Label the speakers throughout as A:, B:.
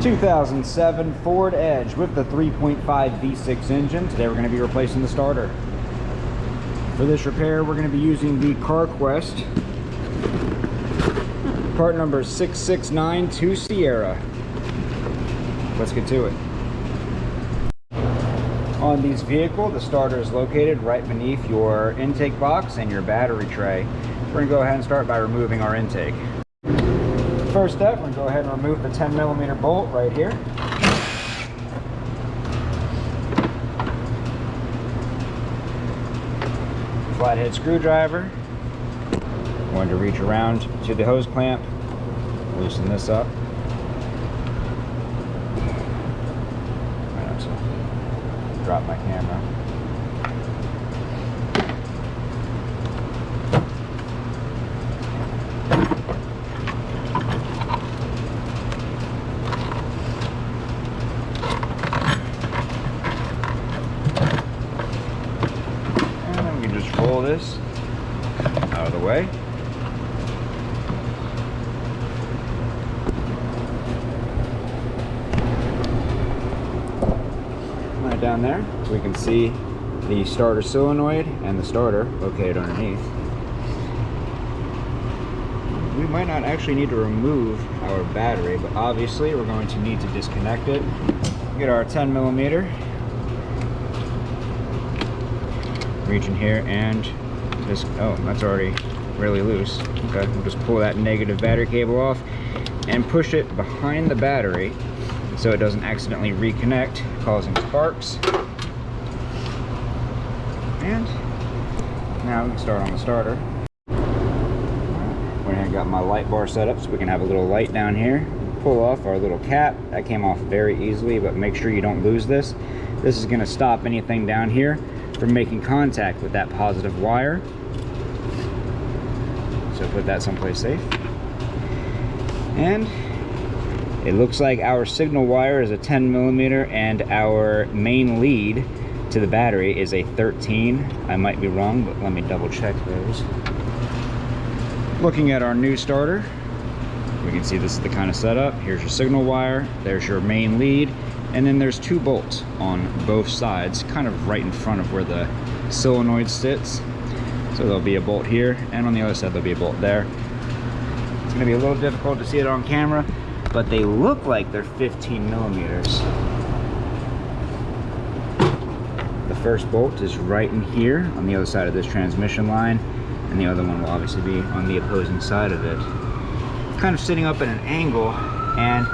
A: 2007 Ford Edge with the 3.5 V6 engine. Today we're going to be replacing the starter. For this repair, we're going to be using the CarQuest. Part number 6692 Sierra. Let's get to it. On this vehicle, the starter is located right beneath your intake box and your battery tray. We're going to go ahead and start by removing our intake. First step, we're going to go ahead and remove the 10mm bolt right here. Flathead screwdriver. Going to reach around to the hose clamp, loosen this up. Drop my camera. And then we can just roll this out of the way. Down there, we can see the starter solenoid and the starter located underneath. We might not actually need to remove our battery, but obviously we're going to need to disconnect it. Get our 10mm, reach in here and just, oh, that's already really loose. Okay, we'll just pull that negative battery cable off and push it behind the battery so it doesn't accidentally reconnect, causing sparks. And now we can start on the starter. Went ahead and got my light bar set up so we can have a little light down here. Pull off our little cap. That came off very easily, but make sure you don't lose this. This is going to stop anything down here from making contact with that positive wire. So put that someplace safe. And it looks like our signal wire is a 10mm and our main lead to the battery is a 13. I might be wrong, but let me double check those. Looking at our new starter, we can see this is the kind of setup. Here's your signal wire, there's your main lead, and then there's two bolts on both sides, kind of right in front of where the solenoid sits. So there'll be a bolt here, and on the other side there'll be a bolt there. It's going to be a little difficult to see it on camera, but they look like they're 15mm. The first bolt is right in here on the other side of this transmission line, and the other one will obviously be on the opposing side of it. Kind of sitting up at an angle, and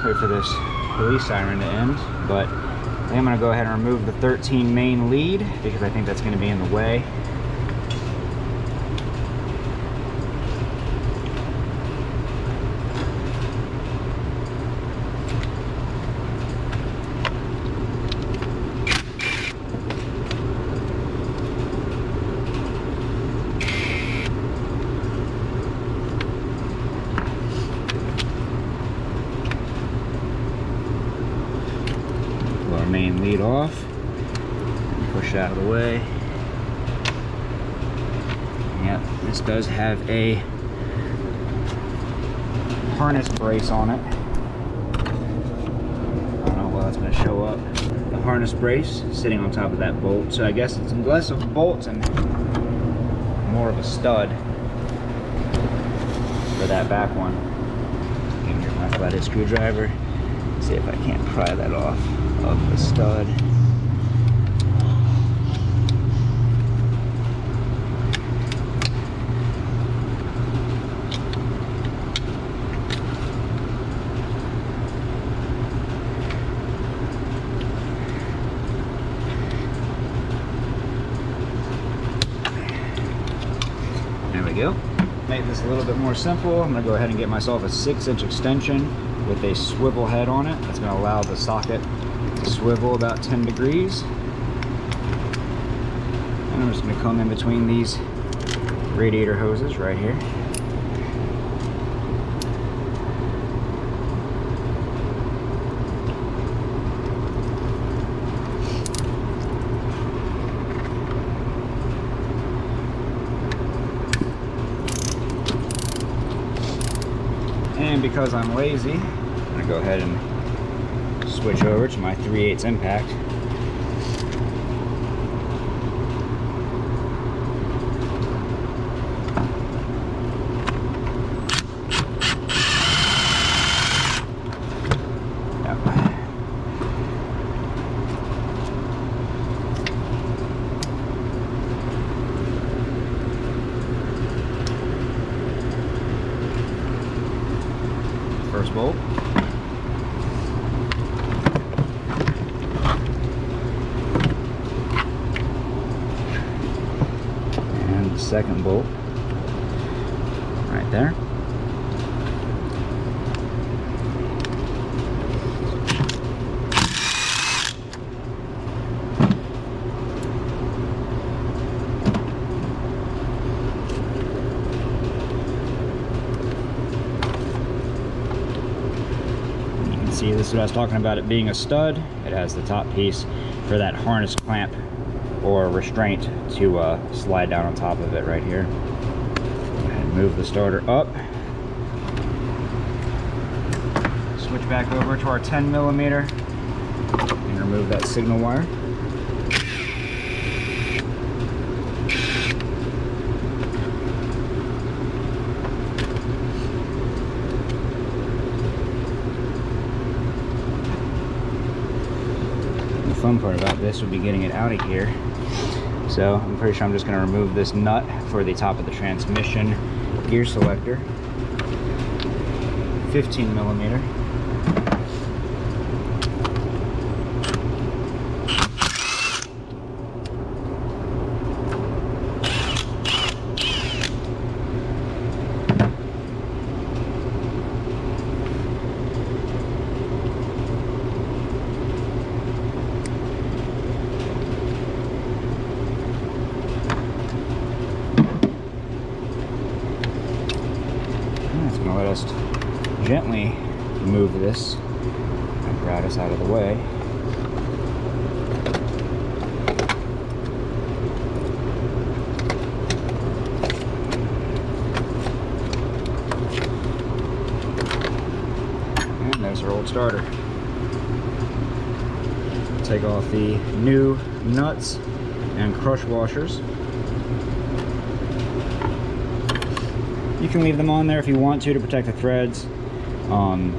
A: wait for this police siren to end, but I'm going to go ahead and remove the 13 main lead because I think that's going to be in the way. Main lead off, push it out of the way. Yep, this does have a harness brace on it. I don't know what that's going to show up. The harness brace sitting on top of that bolt, so I guess it's less of bolts and more of a stud for that back one. Here's my flathead screwdriver. See if I can't pry that off of the stud. There we go. Make this a little bit more simple. I'm going to go ahead and get myself a 6-inch extension with a swivel head on it. That's going to allow the socket to swivel about 10 degrees. And I'm just going to come in between these radiator hoses right here. And because I'm lazy, gonna go ahead and switch over to my 3/8 impact. First bolt. And the second bolt right there. See, this is what I was talking about, it being a stud. It has the top piece for that harness clamp or restraint to slide down on top of it right here. Go ahead and move the starter up. Switch back over to our 10mm and remove that signal wire. The fun part about this would be getting it out of here. So I'm pretty sure I'm just going to remove this nut for the top of the transmission gear selector. 15mm. It's going to let us gently move this apparatus out of the way. And there's our old starter. Take off the new nuts and crush washers. You can leave them on there if you want to protect the threads. I'm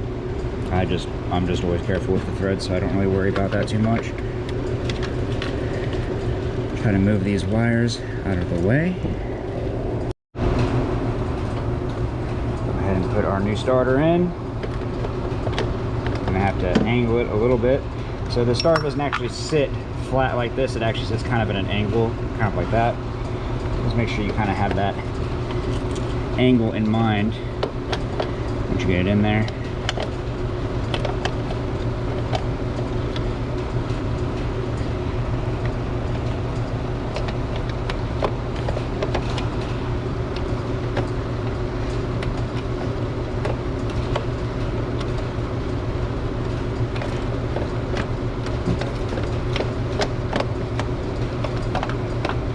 A: just always careful with the threads, so I don't really worry about that too much. Try to move these wires out of the way. Go ahead and put our new starter in. I'm gonna have to angle it a little bit. So the starter doesn't actually sit flat like this, it actually sits kind of at an angle, kind of like that. Just make sure you kind of have that angle in mind once you get it in there.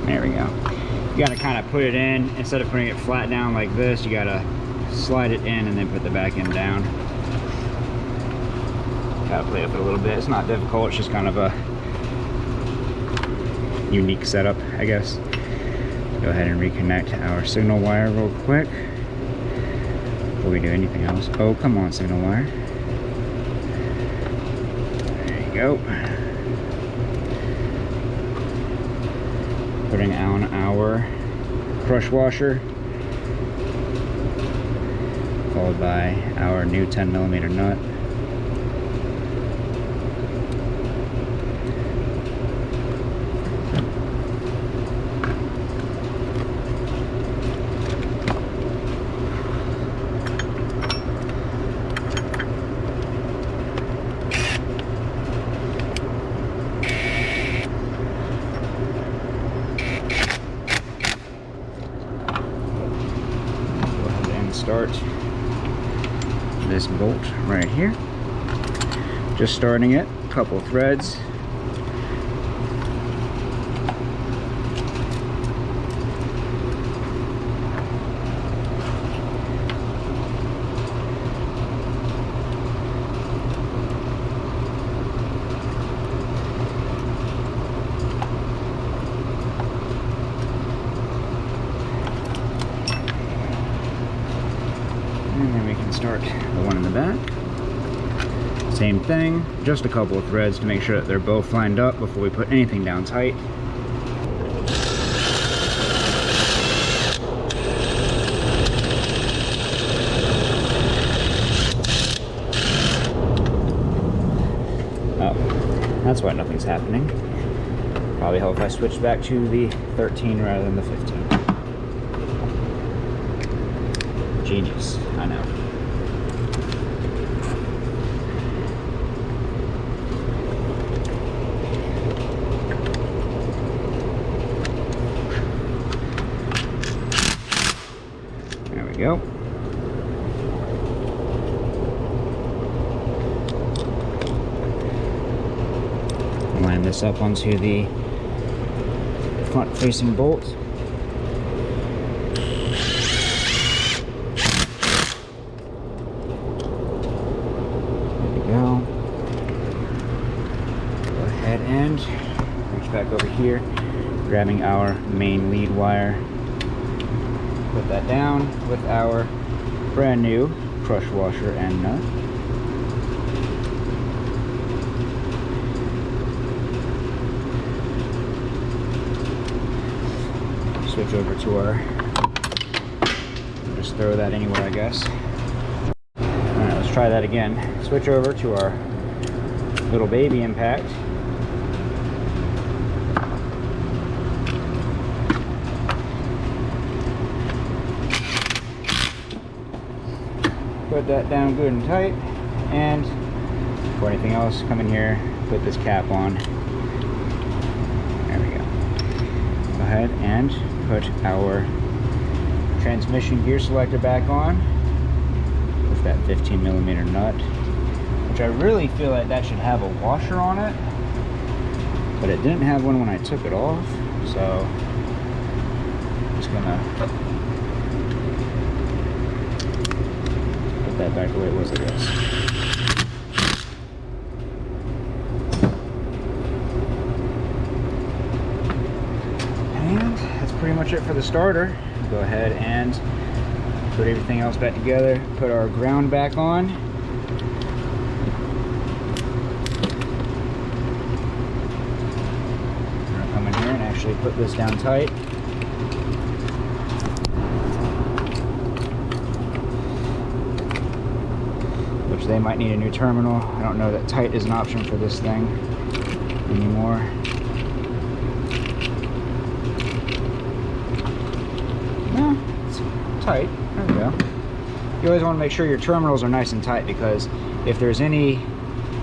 A: There we go. You gotta kind of put it in, instead of putting it flat down like this, you gotta slide it in and then put the back end down. Gotta play with it a little bit. It's not difficult, it's just kind of a unique setup, I guess. Go ahead and reconnect our signal wire real quick before we do anything else. Oh, come on, signal wire. There you go. Putting on our crush washer, followed by our new 10mm nut. Start this bolt right here. Just starting it, a couple threads. the back. Same thing, just a couple of threads to make sure that they're both lined up before we put anything down tight. Oh, that's why nothing's happening. Probably help if I switch back to the 13 rather than the 15. Genius, I know. There we go. Line this up onto the front-facing bolt. There we go. Go ahead and reach back over here, grabbing our main lead wire. Put that down with our brand new crush washer and nut. Switch over to our, just throw that anywhere, I guess. Alright, let's try that again. Switch over to our little baby impact. Put that down good and tight, and before anything else, come in here, put this cap on. There we go. Go ahead and put our transmission gear selector back on with that 15mm nut, which I really feel like that should have a washer on it, but it didn't have one when I took it off, so I'm just gonna put that back the way it was, I guess. Pretty much it for the starter. Go ahead and put everything else back together, put our ground back on. I'm gonna come in here and actually put this down tight. Which they might need a new terminal. I don't know that tight is an option for this thing anymore. No, it's tight. There we go. You always want to make sure your terminals are nice and tight, because if there's any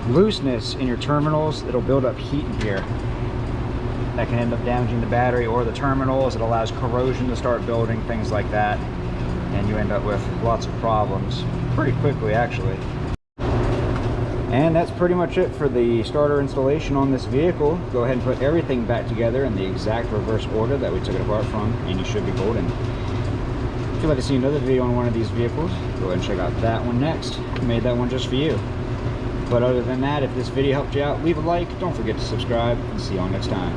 A: looseness in your terminals, it'll build up heat in here. That can end up damaging the battery or the terminals. It allows corrosion to start building, things like that. And you end up with lots of problems pretty quickly, actually. And that's pretty much it for the starter installation on this vehicle. Go ahead and put everything back together in the exact reverse order that we took it apart from, and you should be golden. If you'd like to see another video on one of these vehicles, go ahead and check out that one next. I made that one just for you. But other than that, if this video helped you out, leave a like, don't forget to subscribe, and see you all next time.